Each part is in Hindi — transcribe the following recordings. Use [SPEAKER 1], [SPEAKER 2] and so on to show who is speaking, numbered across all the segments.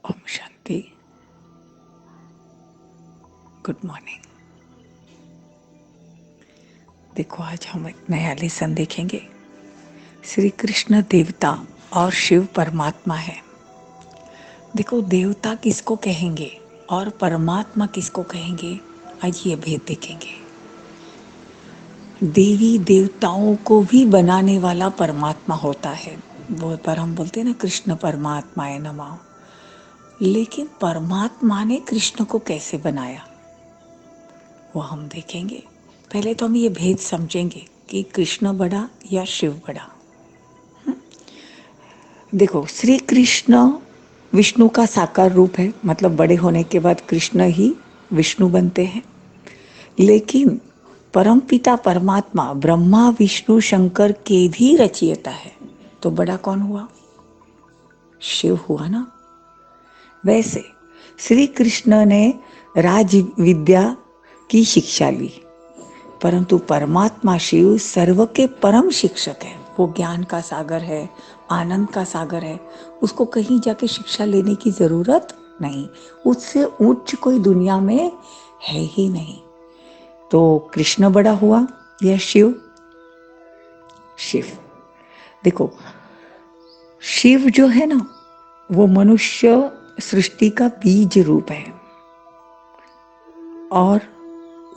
[SPEAKER 1] ओम शांति। Good morning. देखो, आज हम एक नया लेसन देखेंगे। श्री कृष्ण देवता और शिव परमात्मा है। देखो, देवता किसको कहेंगे और परमात्मा किसको कहेंगे, आज ये भेद देखेंगे। देवी देवताओं को भी बनाने वाला परमात्मा होता है। बहुत बार हम बोलते हैं ना, कृष्ण परमात्माए नमः। लेकिन परमात्मा ने कृष्ण को कैसे बनाया वो हम देखेंगे। पहले तो हम ये भेद समझेंगे कि कृष्ण बड़ा या शिव बड़ा। देखो, श्री कृष्ण विष्णु का साकार रूप है, मतलब बड़े होने के बाद कृष्ण ही विष्णु बनते हैं। लेकिन परमपिता परमात्मा ब्रह्मा विष्णु शंकर के भी रचयिता है, तो बड़ा कौन हुआ? शिव हुआ ना। वैसे श्री कृष्ण ने राज विद्या की शिक्षा ली, परंतु परमात्मा शिव सर्व के परम शिक्षक है। वो ज्ञान का सागर है, आनंद का सागर है। उसको कहीं जाके शिक्षा लेने की जरूरत नहीं। उससे उच्च कोई दुनिया में है ही नहीं। तो कृष्ण बड़ा हुआ या शिव? शिव। देखो, शिव जो है ना, वो मनुष्य सृष्टि का बीज रूप है और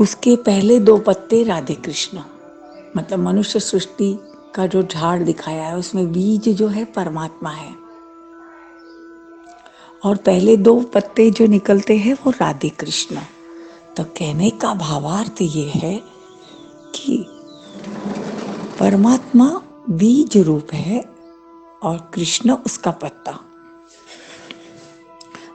[SPEAKER 1] उसके पहले दो पत्ते राधे कृष्ण, मतलब मनुष्य सृष्टि का जो झाड़ दिखाया है उसमें बीज जो है परमात्मा है और पहले दो पत्ते जो निकलते हैं वो राधे कृष्ण। तो कहने का भावार्थ ये है कि परमात्मा बीज रूप है और कृष्ण उसका पत्ता।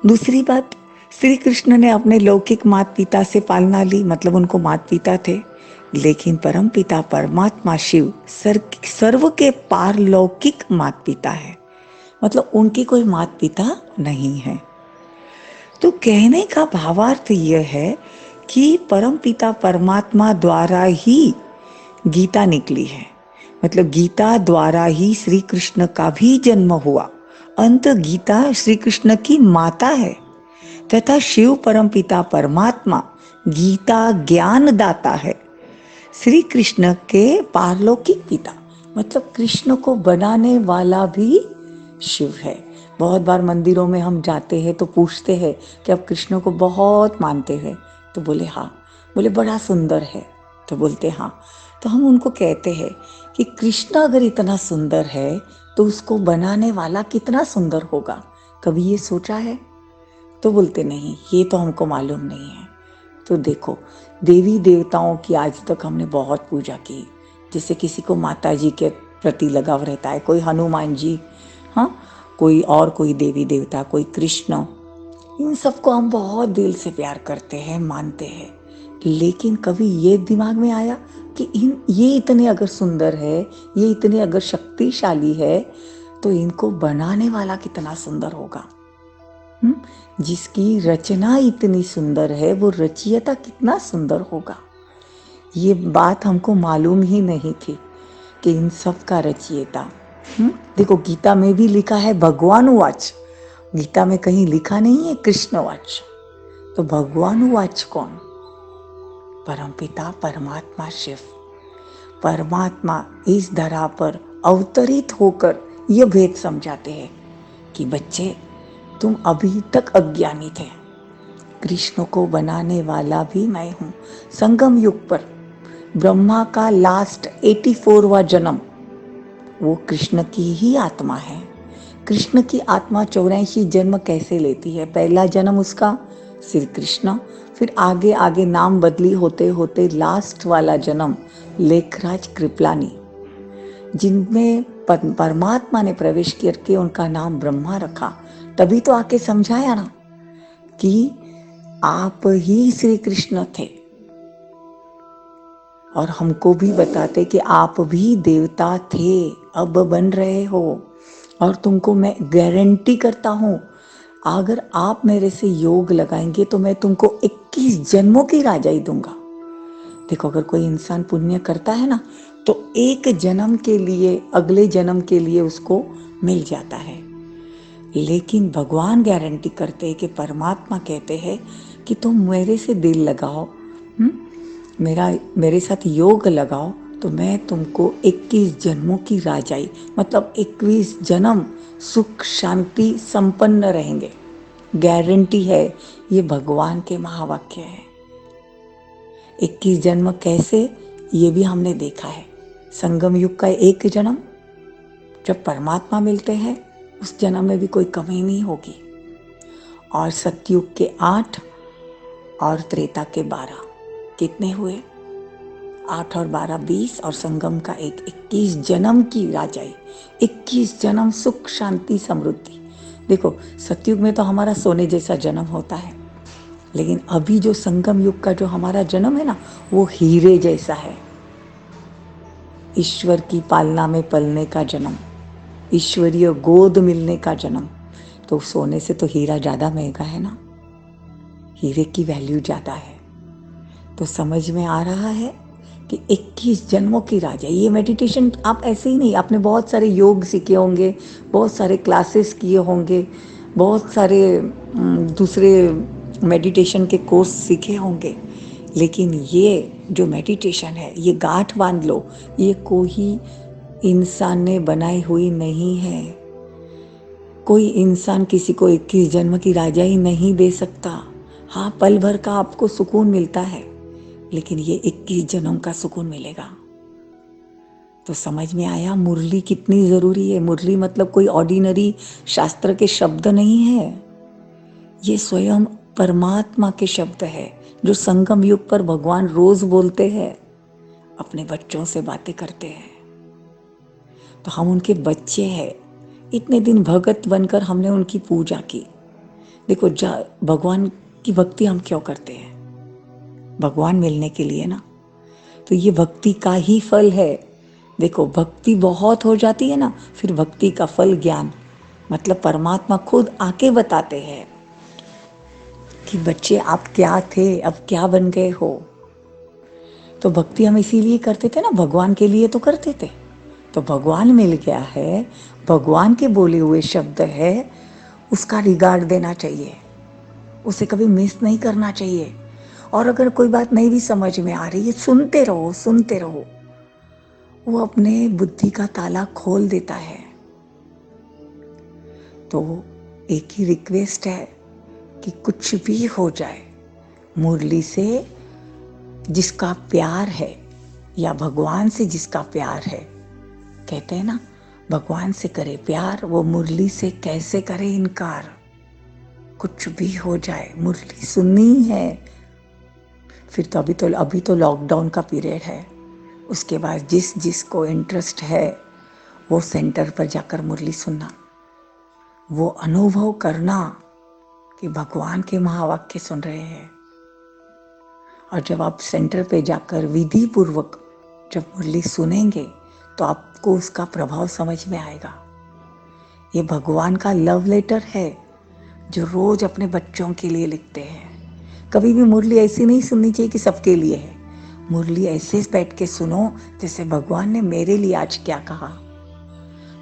[SPEAKER 1] दूसरी बात, श्री कृष्ण ने अपने लौकिक माता पिता से पालना ली, मतलब उनको माता पिता थे। लेकिन परम पिता परमात्मा शिव सर्व के पारलौकिक माता पिता है, मतलब उनके कोई माता पिता नहीं है। तो कहने का भावार्थ यह है कि परम पिता परमात्मा द्वारा ही गीता निकली है, मतलब गीता द्वारा ही श्री कृष्ण का भी जन्म हुआ। अंत गीता श्री कृष्ण की माता है तथा शिव परम पिता परमात्मा गीता ज्ञान दाता है। श्री कृष्ण के पारलौकिक पिता, मतलब कृष्ण को बनाने वाला भी शिव है। बहुत बार मंदिरों में हम जाते हैं तो पूछते हैं कि आप कृष्ण को बहुत मानते हैं, तो बोले हाँ। बोले बड़ा सुंदर है, तो बोलते हाँ। तो हम उनको कहते हैं कि कृष्ण अगर इतना सुंदर है तो उसको बनाने वाला कितना सुंदर होगा, कभी ये सोचा है? तो बोलते नहीं, ये तो हमको मालूम नहीं है। तो देखो, देवी देवताओं की आज तक हमने बहुत पूजा की। जैसे किसी को माता जी के प्रति लगाव रहता है, कोई हनुमान जी, हाँ, कोई और कोई देवी देवता, कोई कृष्ण, इन सबको हम बहुत दिल से प्यार करते हैं, मानते हैं। लेकिन कभी ये दिमाग में आया कि ये इतने अगर सुंदर है, ये इतने अगर शक्तिशाली है, तो इनको बनाने वाला कितना सुंदर होगा? जिसकी रचना इतनी सुंदर है वो रचयिता कितना सुंदर होगा? ये बात हमको मालूम ही नहीं थी कि इन सब का रचयिता। देखो, गीता में भी लिखा है भगवान उवाच, गीता में कहीं लिखा नहीं है कृष्ण वाच। तो भगवान उवाच कौन? परमपिता परमात्मा शिव। परमात्मा इस धरा पर अवतरित होकर यह भेद समझाते हैं कि बच्चे, तुम अभी तक अज्ञानी थे, कृष्ण को बनाने वाला भी मैं हूं। संगम युग पर ब्रह्मा का लास्ट 84वां जन्म वो कृष्ण की ही आत्मा है। कृष्ण की आत्मा 84 जन्म कैसे लेती है? पहला जन्म उसका श्री कृष्ण, फिर आगे आगे नाम बदली होते होते लास्ट वाला जन्म लेखराज कृपलानी, जिनमें परमात्मा ने प्रवेश करके उनका नाम ब्रह्मा रखा। तभी तो आके समझाया ना कि आप ही श्री कृष्ण थे, और हमको भी बताते कि आप भी देवता थे, अब बन रहे हो। और तुमको मैं गारंटी करता हूं, अगर आप मेरे से योग लगाएंगे तो मैं तुमको 21 जन्मों की राजाई दूंगा। देखो, अगर कोई इंसान पुण्य करता है ना, तो एक जन्म के लिए, अगले जन्म के लिए उसको मिल जाता है। लेकिन भगवान गारंटी करते हैं कि परमात्मा कहते हैं कि तुम मेरे से दिल लगाओ, मेरे साथ योग लगाओ, तो मैं तुमको 21 जन्मों की राजाई, मतलब 21 जन्म सुख शांति संपन्न रहेंगे। गारंटी है, ये भगवान के महावाक्य है। 21 जन्म कैसे, ये भी हमने देखा है। संगम युग का एक जन्म, जब परमात्मा मिलते हैं उस जन्म में भी कोई कमी नहीं होगी। और सतयुग के 8 और त्रेता के 12, कितने हुए? 8 और 12 20, और संगम का एक 21 जन्म की राजाई, 21 जन्म सुख शांति समृद्धि। देखो, सतयुग में तो हमारा सोने जैसा जन्म होता है, लेकिन अभी जो संगम युग का जो हमारा जन्म है ना, वो हीरे जैसा है। ईश्वर की पालना में पलने का जन्म, ईश्वरीय गोद मिलने का जन्म। तो सोने से तो हीरा ज्यादा महंगा है ना, हीरे की वैल्यू ज्यादा है। तो समझ में आ रहा है कि 21 जन्मों की राजा। ये मेडिटेशन आप ऐसे ही नहीं, आपने बहुत सारे योग सीखे होंगे, बहुत सारे क्लासेस किए होंगे, बहुत सारे दूसरे मेडिटेशन के कोर्स सीखे होंगे, लेकिन ये जो मेडिटेशन है, ये गांठ बांध लो, ये कोई इंसान ने बनाई हुई नहीं है। कोई इंसान किसी को 21 जन्म की राजा ही नहीं दे सकता। हाँ, पल भर का आपको सुकून मिलता है, लेकिन ये 21 जन्म का सुकून मिलेगा। तो समझ में आया मुरली कितनी जरूरी है। मुरली मतलब कोई ऑर्डिनरी शास्त्र के शब्द नहीं है, ये स्वयं परमात्मा के शब्द है, जो संगम युग पर भगवान रोज बोलते हैं, अपने बच्चों से बातें करते हैं। तो हम उनके बच्चे हैं। इतने दिन भगत बनकर हमने उनकी पूजा की। देखो, भगवान की भक्ति हम क्यों करते हैं? भगवान मिलने के लिए ना। तो ये भक्ति का ही फल है। देखो, भक्ति बहुत हो जाती है ना, फिर भक्ति का फल ज्ञान, मतलब परमात्मा खुद आके बताते हैं कि बच्चे आप क्या थे, अब क्या बन गए हो। तो भक्ति हम इसीलिए करते थे ना, भगवान के लिए तो करते थे। तो भगवान मिल गया है, भगवान के बोले हुए शब्द है, उसका रिगार्ड देना चाहिए, उसे कभी मिस नहीं करना चाहिए। और अगर कोई बात नहीं भी समझ में आ रही है, सुनते रहो सुनते रहो, वो अपने बुद्धि का ताला खोल देता है। तो एक ही रिक्वेस्ट है कि कुछ भी हो जाए, मुरली से जिसका प्यार है या भगवान से जिसका प्यार है, कहते हैं ना, भगवान से करे प्यार, वो मुरली से कैसे करे इनकार। कुछ भी हो जाए, मुरली सुननी है। फिर तो अभी तो लॉकडाउन का पीरियड है, उसके बाद जिसको इंटरेस्ट है वो सेंटर पर जाकर मुरली सुनना, वो अनुभव करना कि भगवान के महावाक्य सुन रहे हैं। और जब आप सेंटर पे जाकर विधि पूर्वक जब मुरली सुनेंगे, तो आपको उसका प्रभाव समझ में आएगा। ये भगवान का लव लेटर है, जो रोज अपने बच्चों के लिए लिखते हैं। कभी भी मुरली ऐसी नहीं सुननी चाहिए कि सबके लिए है। मुरली ऐसे बैठ के सुनो जैसे भगवान ने मेरे लिए आज क्या कहा,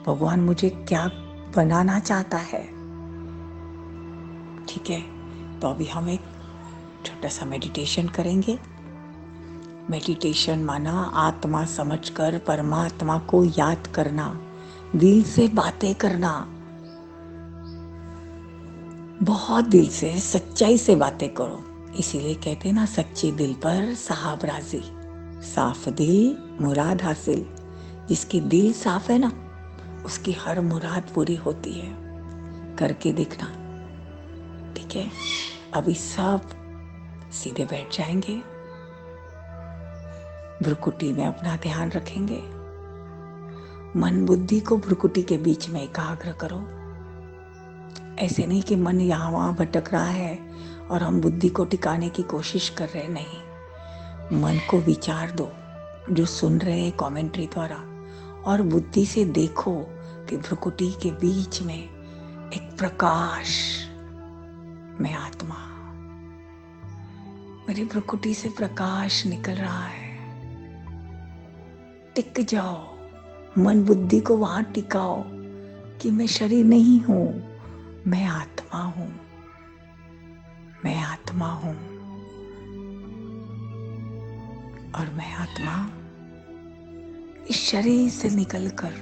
[SPEAKER 1] भगवान मुझे क्या बनाना चाहता है। ठीक है, तो अभी हम एक छोटा सा मेडिटेशन करेंगे। मेडिटेशन माना आत्मा समझकर परमात्मा को याद करना, दिल से बातें करना, बहुत दिल से सच्चाई से बातें करो। इसीलिए कहते हैं ना, सच्चे दिल पर साहब राजी, साफ दिल मुराद हासिल। जिसकी दिल साफ है ना, उसकी हर मुराद पूरी होती है। करके देखना, ठीक है? अभी सब सीधे बैठ जाएंगे, भ्रुकुटी में अपना ध्यान रखेंगे। मन बुद्धि को भ्रुकुटी के बीच में एकाग्र करो। ऐसे नहीं कि मन यहाँ वहां भटक रहा है और हम बुद्धि को टिकाने की कोशिश कर रहे, नहीं। मन को विचार दो, जो सुन रहे हैं कमेंट्री द्वारा, और बुद्धि से देखो कि भ्रुकुटी के बीच में एक प्रकाश में आत्मा, मेरी भ्रुकुटी से प्रकाश निकल रहा है। टिक जाओ, मन बुद्धि को वहां टिकाओ कि मैं शरीर नहीं हूं, मैं आत्मा हूं, मैं आत्मा हूं और मैं आत्मा इस शरीर से निकलकर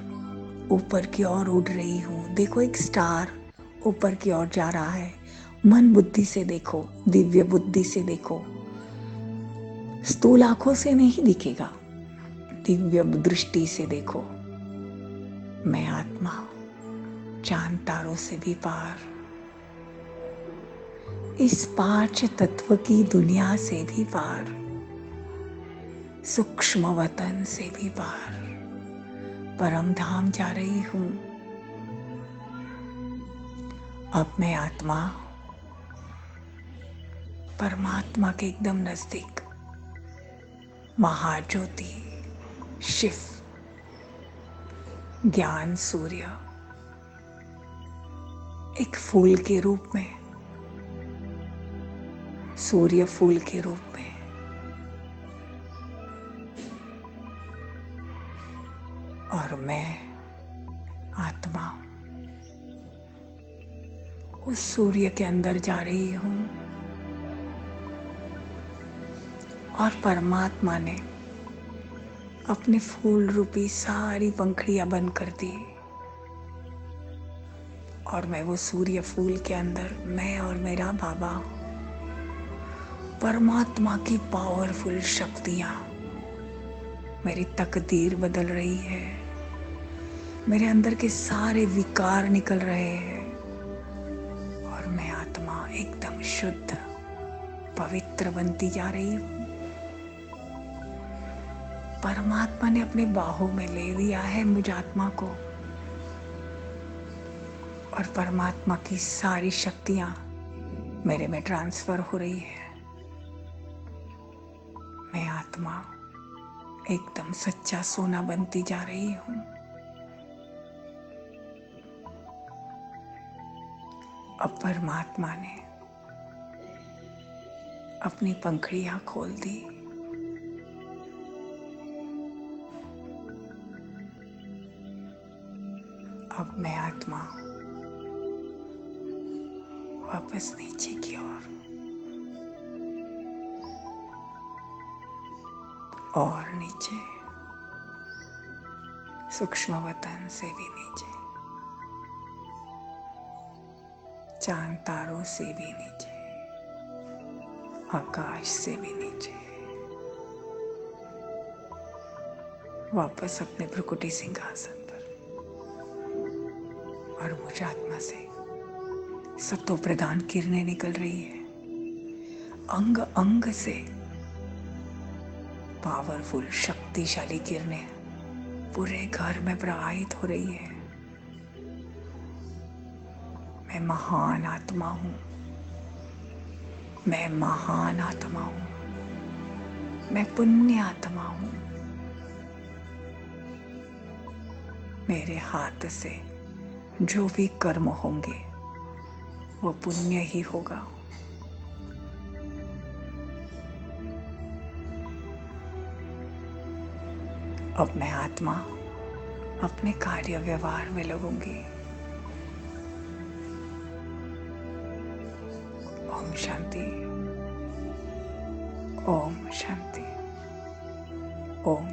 [SPEAKER 1] ऊपर की ओर उड़ रही हूं। देखो एक स्टार ऊपर की ओर जा रहा है। मन बुद्धि से देखो, दिव्य बुद्धि से देखो, स्थूल आंखों से नहीं दिखेगा, दिव्य दृष्टि से देखो। मैं आत्मा चांद तारों से भी पार, इस पांच तत्व की दुनिया से भी पार, सूक्ष्म वतन से भी पार परम धाम जा रही हूं। अब मैं आत्मा परमात्मा के एकदम नजदीक, महाज्योति शिव, ज्ञान सूर्य, एक फूल के रूप में, सूर्य फूल के रूप में, और मैं आत्मा उस सूर्य के अंदर जा रही हूं। और परमात्मा ने अपने फूल रूपी सारी पंखड़ियां बंद कर दी और मैं वो सूर्य फूल के अंदर, मैं और मेरा बाबा, परमात्मा की पावरफुल शक्तियां, मेरी तकदीर बदल रही है, मेरे अंदर के सारे विकार निकल रहे हैं और मैं आत्मा एकदम शुद्ध पवित्र बनती जा रही हूं। परमात्मा ने अपने बाहों में ले लिया है मुझ आत्मा को और परमात्मा की सारी शक्तियां मेरे में ट्रांसफर हो रही है। मैं आत्मा एकदम सच्चा सोना बनती जा रही हूं। अब परमात्मा ने अपनी पंखड़ियां खोल दी। अब मैं आत्मा वापस नीचे की ओर और नीचे, सूक्ष्म वतन से भी नीचे, चांद तारों से भी नीचे, आकाश से भी नीचे, वापस अपने भ्रुकुटी सिंहासन पर। और मुझ आत्मा से सतो प्रधान किरणें निकल रही है, अंग अंग से पावरफुल शक्तिशाली किरणें पूरे घर में प्रवाहित हो रही है। मैं महान आत्मा हूं, मैं महान आत्मा हूं, मैं पुण्य आत्मा हूं। मेरे हाथ से जो भी कर्म होंगे वो पुण्य ही होगा। अब मैं आत्मा अपने कार्य व्यवहार में लगूंगी। ओम शांति, ओम शांति, ओम